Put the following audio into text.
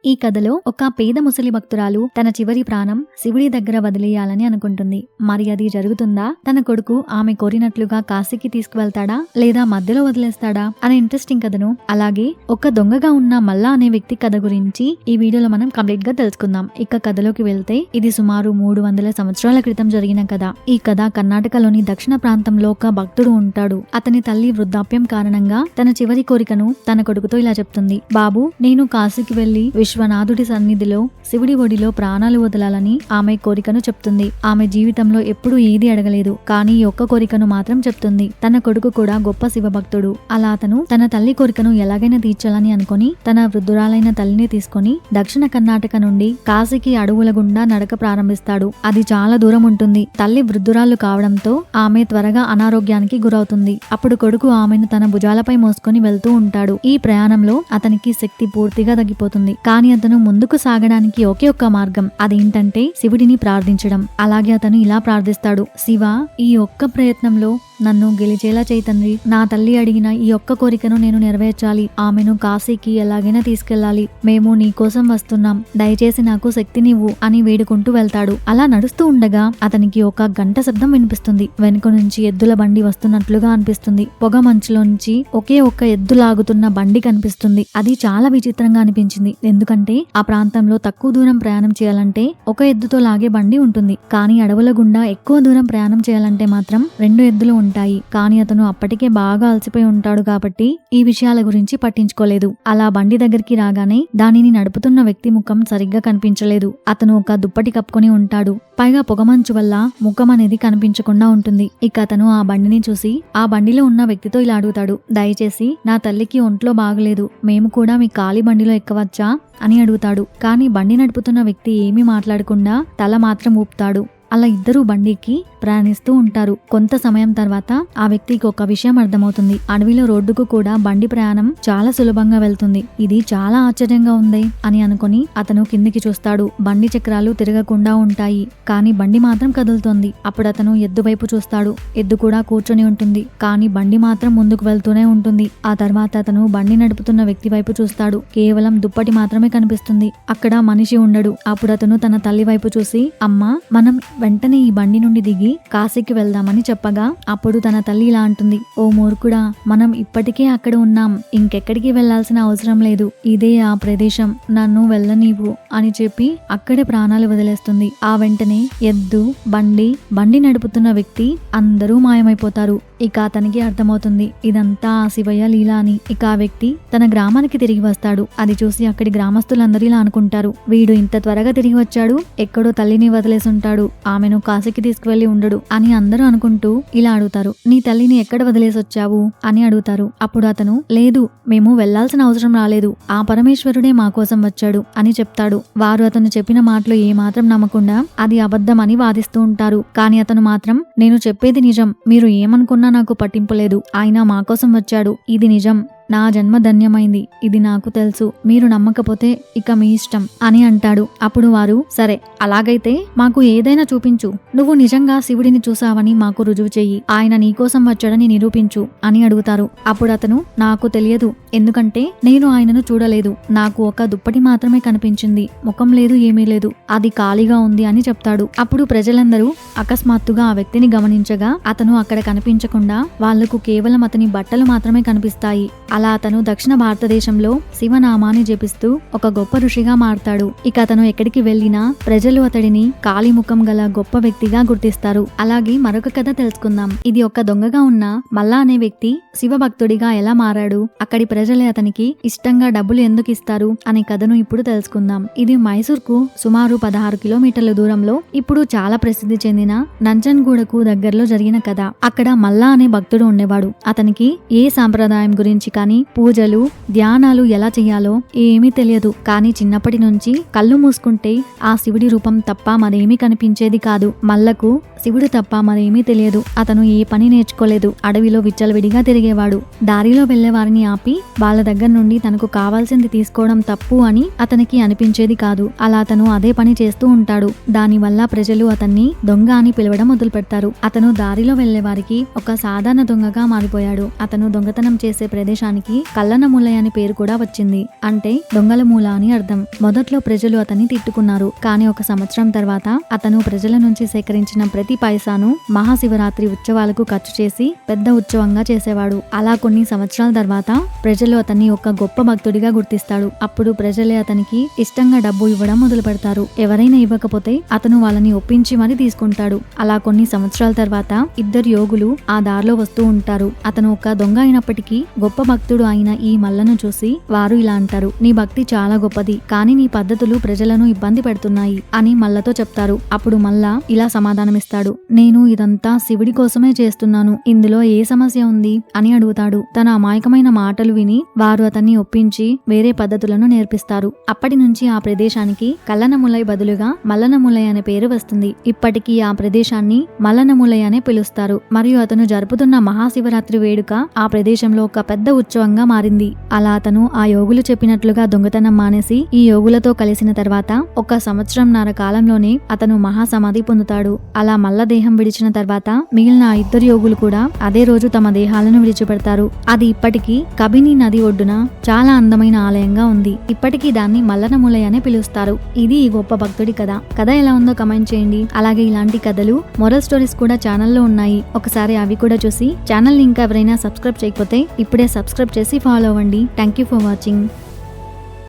ఈ కథలో ఒక పేద ముసలి భక్తురాలు తన చివరి ప్రాణం శివుడి దగ్గర వదిలేయాలని అనుకుంటుంది. మరి అది జరుగుతుందా? తన కొడుకు ఆమె కోరినట్లుగా కాశీకి తీసుకువెళ్తాడా లేదా మధ్యలో వదిలేస్తాడా అనే ఇంట్రెస్టింగ్ కథను, అలాగే ఒక దొంగగా ఉన్న మల్లా అనే వ్యక్తి కథ గురించి ఈ వీడియోలో మనం కంప్లీట్ గా తెలుసుకుందాం. ఇక కథలోకి వెళ్తే ఇది సుమారు 300 సంవత్సరాల క్రితం జరిగిన కథ. ఈ కథ కర్ణాటకలోని దక్షిణ ప్రాంతంలో ఒక భక్తుడు ఉంటాడు. అతని తల్లి వృద్ధాప్యం కారణంగా తన చివరి కోరికను తన కొడుకుతో ఇలా చెప్తుంది. బాబు, నేను కాశీకి వెళ్లి విశ్వనాథుడి సన్నిధిలో శివుడి ఒడిలో ప్రాణాలు వదలాలని ఆమె కోరికను చెప్తుంది. ఆమె జీవితంలో ఎప్పుడూ ఏది అడగలేదు, కానీ ఈ ఒక్క కోరికను మాత్రం చెప్తుంది. తన కొడుకు కూడా గొప్ప శివభక్తుడు. అలా అతను తన తల్లి కోరికను ఎలాగైనా తీర్చాలని అనుకుని తన వృద్ధురాలైన తల్లిని తీసుకుని దక్షిణ కర్ణాటక నుండి కాశీకి అడవుల గుండా నడక ప్రారంభిస్తాడు. అది చాలా దూరం ఉంటుంది. తల్లి వృద్ధురాలు కావడంతో ఆమె త్వరగా అనారోగ్యానికి గురవుతుంది. అప్పుడు కొడుకు ఆమెను తన భుజాలపై మోసుకొని వెళ్తూ ఉంటాడు. ఈ ప్రయాణంలో అతనికి శక్తి పూర్తిగా తగ్గిపోతుంది. కానీ అతను ముందుకు సాగడానికి ఒకే ఒక్క మార్గం, అదేంటంటే శివుడిని ప్రార్థించడం. అలాగే అతను ఇలా ప్రార్థిస్తాడు. శివ, ఈ ఒక్క ప్రయత్నంలో నన్ను గెలిచేలా చేయి తండ్రి. నా తల్లి అడిగిన ఈ ఒక్క కోరికను నేను నెరవేర్చాలి. ఆమెను కాశీకి ఎలాగైనా తీసుకెళ్లాలి. మేము నీ కోసం వస్తున్నాం. దయచేసి నాకు శక్తినివ్వు అని వేడుకుంటూ వెళ్తాడు. అలా నడుస్తూ ఉండగా అతనికి ఒక గంట శబ్దం వినిపిస్తుంది. వెనుక నుంచి ఎద్దుల బండి వస్తున్నట్లుగా అనిపిస్తుంది. పొగ మంచులోంచి ఒకే ఒక్క ఎద్దు లాగుతున్న బండి కనిపిస్తుంది. అది చాలా విచిత్రంగా అనిపించింది. ఎందుకంటే ఆ ప్రాంతంలో తక్కువ దూరం ప్రయాణం చేయాలంటే ఒక ఎద్దుతో లాగే బండి ఉంటుంది. కానీ అడవుల గుండా ఎక్కువ దూరం ప్రయాణం చేయాలంటే మాత్రం 2 ఎద్దులు ఉంటాయి. కానీ అతను అప్పటికే బాగా అలసిపోయి ఉంటాడు కాబట్టి ఈ విషయాల గురించి పట్టించుకోలేదు. అలా బండి దగ్గరికి రాగానే దానిని నడుపుతున్న వ్యక్తి ముఖం సరిగ్గా కనిపించలేదు. అతను ఒక దుప్పటి కప్పుకొని ఉంటాడు. పైగా పొగమంచు వల్ల ముఖం అనేది కనిపించకుండా ఉంటుంది. ఇక అతను ఆ బండిని చూసి ఆ బండిలో ఉన్న వ్యక్తితో ఇలా అడుగుతాడు. దయచేసి నా తల్లికి ఒంట్లో బాగలేదు, మేము కూడా మీ ఖాళీ బండిలో ఎక్కవచ్చా అని అడుగుతాడు. కానీ బండి నడుపుతున్న వ్యక్తి ఏమీ మాట్లాడకుండా తల మాత్రం ఊపుతాడు. అలా ఇద్దరు బండికి ప్రయాణిస్తూ ఉంటారు. కొంత సమయం తర్వాత ఆ వ్యక్తికి ఒక విషయం అర్థమవుతుంది. అడవిలో రోడ్డుకు కూడా బండి ప్రయాణం చాలా సులభంగా వెళ్తుంది. ఇది చాలా ఆశ్చర్యంగా ఉంది అని అనుకుని అతను కిందికి చూస్తాడు. బండి చక్రాలు తిరగకుండా ఉంటాయి, కానీ బండి మాత్రం కదులుతోంది. అప్పుడు అతను ఎద్దు వైపు చూస్తాడు. ఎద్దు కూడా కూర్చొని ఉంటుంది, కానీ బండి మాత్రం ముందుకు వెళ్తూనే ఉంటుంది. ఆ తర్వాత అతను బండి నడుపుతున్న వ్యక్తి వైపు చూస్తాడు. కేవలం దుప్పటి మాత్రమే కనిపిస్తుంది. అక్కడ మనిషి ఉండడు. అప్పుడు అతను తన తల్లి వైపు చూసి, అమ్మా, మనం వెంటనే ఈ బండి నుండి దిగి కాశీకి వెళ్దామని చెప్పగా అప్పుడు తన తల్లి ఇలా అంటుంది. ఓ మూర్ఖుడా, మనం ఇప్పటికే అక్కడ ఉన్నాం. ఇంకెక్కడికి వెళ్లాల్సిన అవసరం లేదు. ఇదే ఆ ప్రదేశం, నన్ను వెళ్ళనీవు అని చెప్పి అక్కడే ప్రాణాలు వదిలేస్తుంది. ఆ వెంటనే ఎద్దు, బండి నడుపుతున్న వ్యక్తి అందరూ మాయమైపోతారు. ఇక అతనికి అర్థమవుతుంది ఇదంతా ఆ శివయ్య లీలా అని. ఇక ఆ వ్యక్తి తన గ్రామానికి తిరిగి వస్తాడు. అది చూసి అక్కడి గ్రామస్తులందరూ ఇలా అనుకుంటారు. వీడు ఇంత త్వరగా తిరిగి వచ్చాడు, ఎక్కడో తల్లిని వదిలేసి ఉంటాడు, ఆమెను కాశీకి తీసుకువెళ్లి ఉండడు అని అందరూ అనుకుంటూ ఇలా అడుగుతారు. నీ తల్లిని ఎక్కడ వదిలేసి వచ్చావు అని అడుగుతారు. అప్పుడు అతను, లేదు, మేము వెళ్లాల్సిన అవసరం రాలేదు, ఆ పరమేశ్వరుడే మా కోసం వచ్చాడు అని చెప్తాడు. వారు అతను చెప్పిన మాటలు ఏమాత్రం నమ్మకుండా అది అబద్ధమని వాదిస్తూ ఉంటారు. కానీ అతను మాత్రం, నేను చెప్పేది నిజం, మీరు ఏమనుకున్నా నాకు పట్టింపు లేదు, ఆయన మా కోసం వచ్చాడు, ఇది నిజం, నా జన్మ ధన్యమైంది, ఇది నాకు తెలుసు, మీరు నమ్మకపోతే ఇక మీ ఇష్టం అని అంటాడు. అప్పుడు వారు, సరే, అలాగైతే మాకు ఏదైనా చూపించు, నువ్వు నిజంగా శివుడిని చూసావని మాకు రుజువు చెయ్యి, ఆయన నీకోసం వచ్చాడని నిరూపించు అని అడుగుతారు. అప్పుడు అతను, నాకు తెలియదు, ఎందుకంటే నేను ఆయనను చూడలేదు, నాకు ఒక దుప్పటి మాత్రమే కనిపించింది, ముఖం లేదు, ఏమీ లేదు, అది ఖాళీగా ఉంది అని చెప్తాడు. అప్పుడు ప్రజలందరూ అకస్మాత్తుగా ఆ వ్యక్తిని గమనించగా అతను అక్కడ కనిపించకుండా వాళ్లకు కేవలం అతని బట్టలు మాత్రమే కనిపిస్తాయి. అలా అతను దక్షిణ భారతదేశంలో శివనామాన్ని జపిస్తూ ఒక గొప్ప ఋషిగా మారతాడు. ఇక అతను ఎక్కడికి వెళ్లినా ప్రజలు అతడిని కాలి ముఖం గల గొప్ప వ్యక్తిగా గుర్తిస్తారు. అలాగే మరొక కథ తెలుసుకుందాం. ఇది ఒక దొంగగా ఉన్న మల్లా అనే వ్యక్తి శివభక్తుడిగా ఎలా మారాడు, అక్కడి ప్రజలే అతనికి ఇష్టంగా డబ్బులు ఎందుకు ఇస్తారు అనే కథను ఇప్పుడు తెలుసుకుందాం. ఇది మైసూర్కు సుమారు 16 కిలోమీటర్ల దూరంలో ఇప్పుడు చాలా ప్రసిద్ధి చెందిన నంజన్గూడకు దగ్గరలో జరిగిన కథ. అక్కడ మల్లా అనే భక్తుడు ఉండేవాడు. అతనికి ఏ సాంప్రదాయం గురించి కానీ పూజలు, ధ్యానాలు ఎలా చేయాలో ఏమీ తెలియదు. కానీ చిన్నప్పటి నుంచి కళ్ళు మూసుకుంటే ఆ శివుడి రూపం తప్ప మరేమీ కనిపించేది కాదు. మల్లకు శివుడు తప్ప మరేమీ తెలియదు. అతను ఏ పని నేర్చుకోలేదు. అడవిలో విచ్చలవిడిగా తిరిగేవాడు. దారిలో వెళ్లే వారిని ఆపి వాళ్ళ దగ్గర నుండి తనకు కావాల్సింది తీసుకోవడం తప్పు అని అతనికి అనిపించేది కాదు. అలా అతను అదే పని చేస్తూ ఉంటాడు. దానివల్ల ప్రజలు అతన్ని దొంగ అని పిలవడం మొదలు పెడతారు. అతను దారిలో వెళ్లే వారికి ఒక సాధారణ దొంగగా మారిపోయాడు. అతను దొంగతనం చేసే ప్రదేశానికి ప్రదేశానికి కల్లనమూలై అని పేరు కూడా వచ్చింది. అంటే దొంగల మూల అని అర్థం. మొదట్లో ప్రజలు అతన్ని తిట్టుకున్నారు. కానీ ఒక సంవత్సరం తర్వాత అతను ప్రజల నుంచి సేకరించిన ప్రతి పైసాను మహాశివరాత్రి ఉత్సవాలకు ఖర్చు చేసి పెద్ద ఉత్సవంగా చేసేవాడు. అలా కొన్ని సంవత్సరాల తర్వాత ప్రజలు అతన్ని ఒక గొప్ప భక్తుడిగా గుర్తిస్తాడు. అప్పుడు ప్రజలే అతనికి ఇష్టంగా డబ్బు ఇవ్వడం మొదలు పెడతారు. ఎవరైనా ఇవ్వకపోతే అతను వాళ్ళని ఒప్పించి మరీ తీసుకుంటాడు. అలా కొన్ని సంవత్సరాల తర్వాత ఇద్దరు యోగులు ఆ దారిలో వస్తూ ఉంటారు. అతను ఒక దొంగ అయినప్పటికీ గొప్ప భక్తుడు అయిన ఈ మల్లను చూసి వారు ఇలా అంటారు, నీ భక్తి చాలా గొప్పది, కానీ నీ పద్ధతులు ప్రజలను ఇబ్బంది పెడుతున్నాయి అని మల్లతో చెప్తారు. అప్పుడు మల్ల ఇలా సమాధానమిస్తాడు, నేను ఇదంతా శివుడి కోసమే చేస్తున్నాను, ఇందులో ఏ సమస్య ఉంది అని అడుగుతాడు. తన అమాయకమైన మాటలు విని వారు అతన్ని ఒప్పించి వేరే పద్ధతులను నేర్పిస్తారు. అప్పటి నుంచి ఆ ప్రదేశానికి కల్లనమూలై బదులుగా మల్లనమూలై అనే పేరు వస్తుంది. ఇప్పటికీ ఆ ప్రదేశాన్ని మల్లనమూలై అనే పిలుస్తారు. మరియు అతను జరుపుతున్న మహాశివరాత్రి వేడుక ఆ ప్రదేశంలో ఒక పెద్ద ఉత్సవంగా మారింది. అలా అతను ఆ యోగులు చెప్పినట్లుగా దొంగతనం మానేసి ఈ యోగులతో కలిసిన తర్వాత 1 సంవత్సరంన్నర కాలంలోనే అతను మహాసమాధి పొందుతాడు. అలా మల్ల దేహం విడిచిన తర్వాత మిగిలిన ఆ ఇద్దరు యోగులు కూడా అదే రోజు తమ దేహాలను విడిచిపెడతారు. అది ఇప్పటికీ కబిని నది ఒడ్డున చాలా అందమైన ఆలయంగా ఉంది. ఇప్పటికీ దాన్ని మల్లనమూలై అనే పిలుస్తారు. ఇది ఈ గొప్ప భక్తుడి కథ ఎలా ఉందో కమెంట్ చేయండి. అలాగే ఇలాంటి కథలు, మొరల్ స్టోరీస్ కూడా ఛానల్లో ఉన్నాయి. ఒకసారి అవి కూడా చూసి ఛానల్ ని ఇంకా ఎవరైనా సబ్స్క్రైబ్ చేయకపోతే ఇప్పుడే సబ్స్క్రైబ్ చేసి ఫాలో అవ్వండి. Thank you for watching.